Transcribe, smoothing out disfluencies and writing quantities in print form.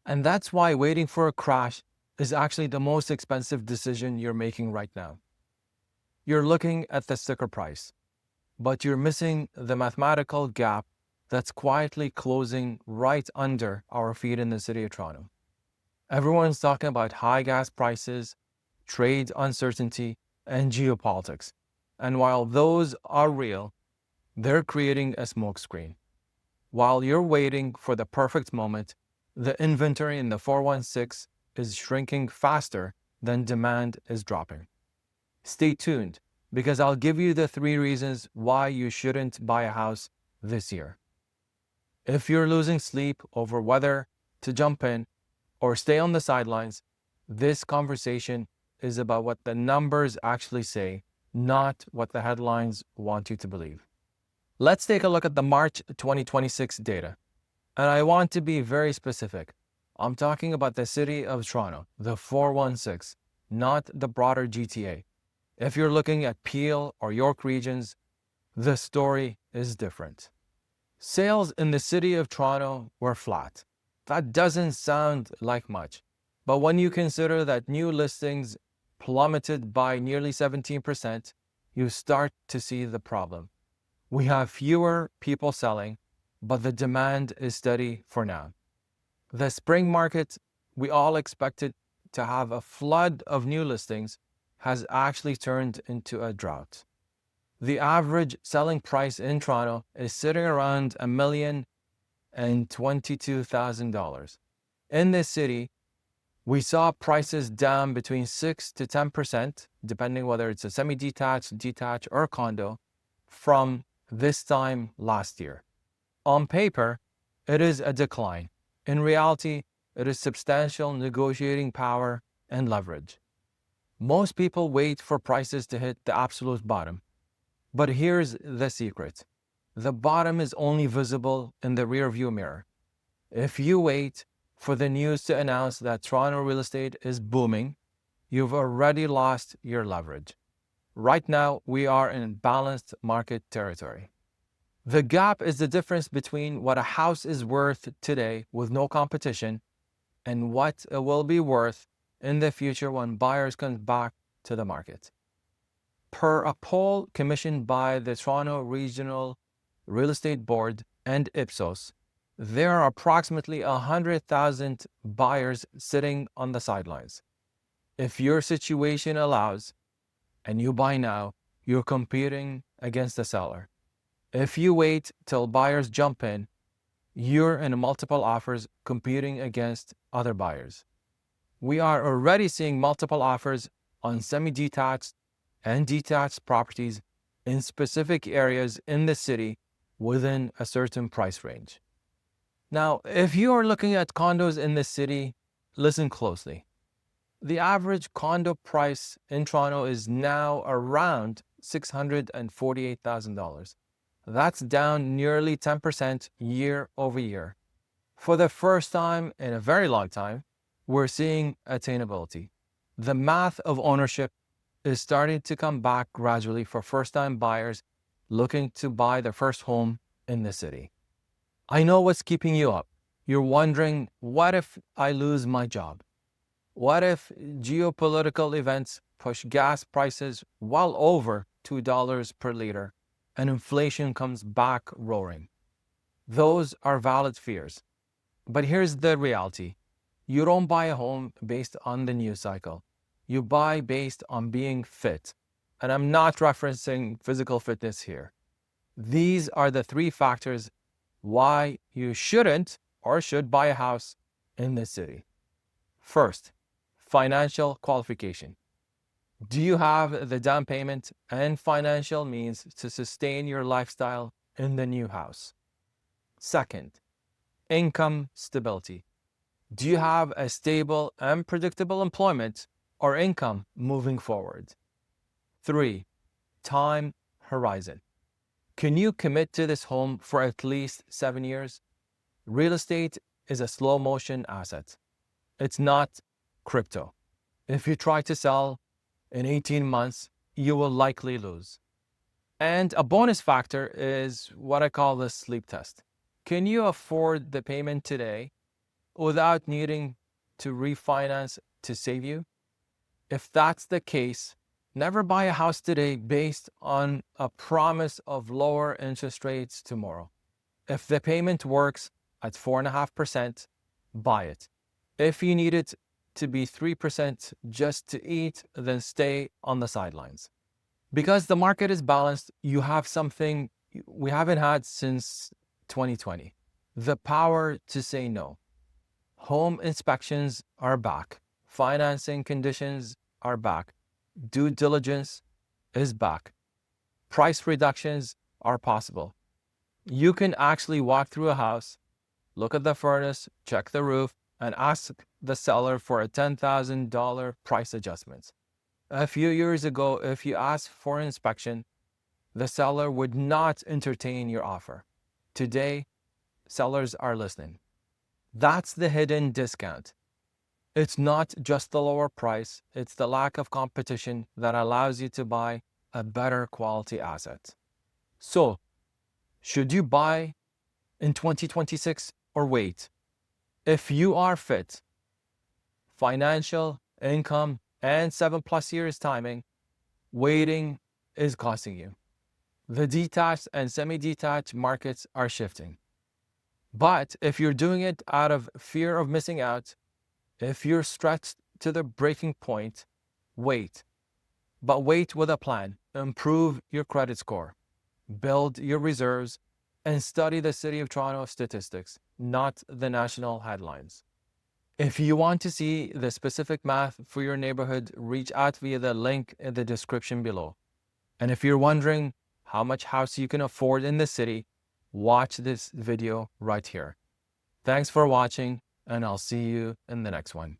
And that's why waiting for a crash is actually the most expensive decision you're making right now. You're looking at the sticker price, but you're missing the mathematical gap that's quietly closing right under our feet in the city of Toronto. Everyone's talking about high gas prices, trade uncertainty, and geopolitics. And while those are real, they're creating a smokescreen. While you're waiting for the perfect moment, the inventory in the 416 is shrinking faster than demand is dropping. Stay tuned, because I'll give you the 3 reasons why you shouldn't buy a house this year. If you're losing sleep over whether to jump in or stay on the sidelines, this conversation is about what the numbers actually say, not what the headlines want you to believe. Let's take a look at the March 2026 data. And I want to be very specific. I'm talking about the city of Toronto, the 416, not the broader GTA. If you're looking at Peel or York regions, the story is different. Sales in the city of Toronto were flat. That doesn't sound like much, but when you consider that new listings plummeted by nearly 17%, you start to see the problem. We have fewer people selling, but the demand is steady for now. The spring market we all expected to have a flood of new listings has actually turned into a drought. The average selling price in Toronto is sitting around $1,022,000. In this city, we saw prices down between 6 to 10%, depending whether it's a semi-detached, detached, or condo, from this time last year. On paper, it is a decline. In reality, it is substantial negotiating power and leverage. Most people wait for prices to hit the absolute bottom. But here's the secret. The bottom is only visible in the rearview mirror. If you wait for the news to announce that Toronto real estate is booming, you've already lost your leverage. Right now, we are in balanced market territory. The gap is the difference between what a house is worth today with no competition and what it will be worth in the future when buyers come back to the market. Per a poll commissioned by the Toronto Regional Real Estate Board and Ipsos, there are approximately 100,000 buyers sitting on the sidelines. If your situation allows and you buy now, you're competing against the seller. If you wait till buyers jump in, you're in multiple offers competing against other buyers. We are already seeing multiple offers on semi-detached and detached properties in specific areas in the city within a certain price range. Now, if you are looking at condos in the city, listen closely. The average condo price in Toronto is now around $648,000. That's down nearly 10% year over year. For the first time in a very long time, we're seeing attainability. The math of ownership is starting to come back gradually for first-time buyers looking to buy their first home in the city. I know what's keeping you up. You're wondering, what if I lose my job? What if geopolitical events push gas prices well over $2 per liter and inflation comes back roaring? Those are valid fears. But here's the reality. You don't buy a home based on the news cycle. You buy based on being fit. And I'm not referencing physical fitness here. These are the 3 factors why you shouldn't or should buy a house in this city. First, financial qualification. Do you have the down payment and financial means to sustain your lifestyle in the new house? Second, income stability. Do you have a stable and predictable employment or income moving forward? 3, time horizon. Can you commit to this home for at least 7 years? Real estate is a slow motion asset. It's not crypto. If you try to sell in 18 months, you will likely lose. And a bonus factor is what I call the sleep test. Can you afford the payment today, without needing to refinance to save you? If that's the case, never buy a house today based on a promise of lower interest rates tomorrow. If the payment works at 4.5%, buy it. If you need it to be 3% just to eat, then stay on the sidelines. Because the market is balanced, you have something we haven't had since 2020. The power to say no. Home inspections are back. Financing conditions are back. Due diligence is back. Price reductions are possible. You can actually walk through a house, look at the furnace, check the roof, and ask the seller for a $10,000 price adjustment. A few years ago, if you asked for an inspection, the seller would not entertain your offer. Today, sellers are listening. That's the hidden discount. It's not just the lower price, it's the lack of competition that allows you to buy a better quality asset. So, should you buy in 2026 or wait? If you are fit, financial, income, and 7+ years timing, waiting is costing you. The detached and semi-detached markets are shifting. But if you're doing it out of fear of missing out, if you're stretched to the breaking point, wait. But wait with a plan. Improve your credit score. Build your reserves and study the City of Toronto statistics, not the national headlines. If you want to see the specific math for your neighborhood, reach out via the link in the description below. And if you're wondering how much house you can afford in the city, watch this video right here. Thanks for watching, and I'll see you in the next one.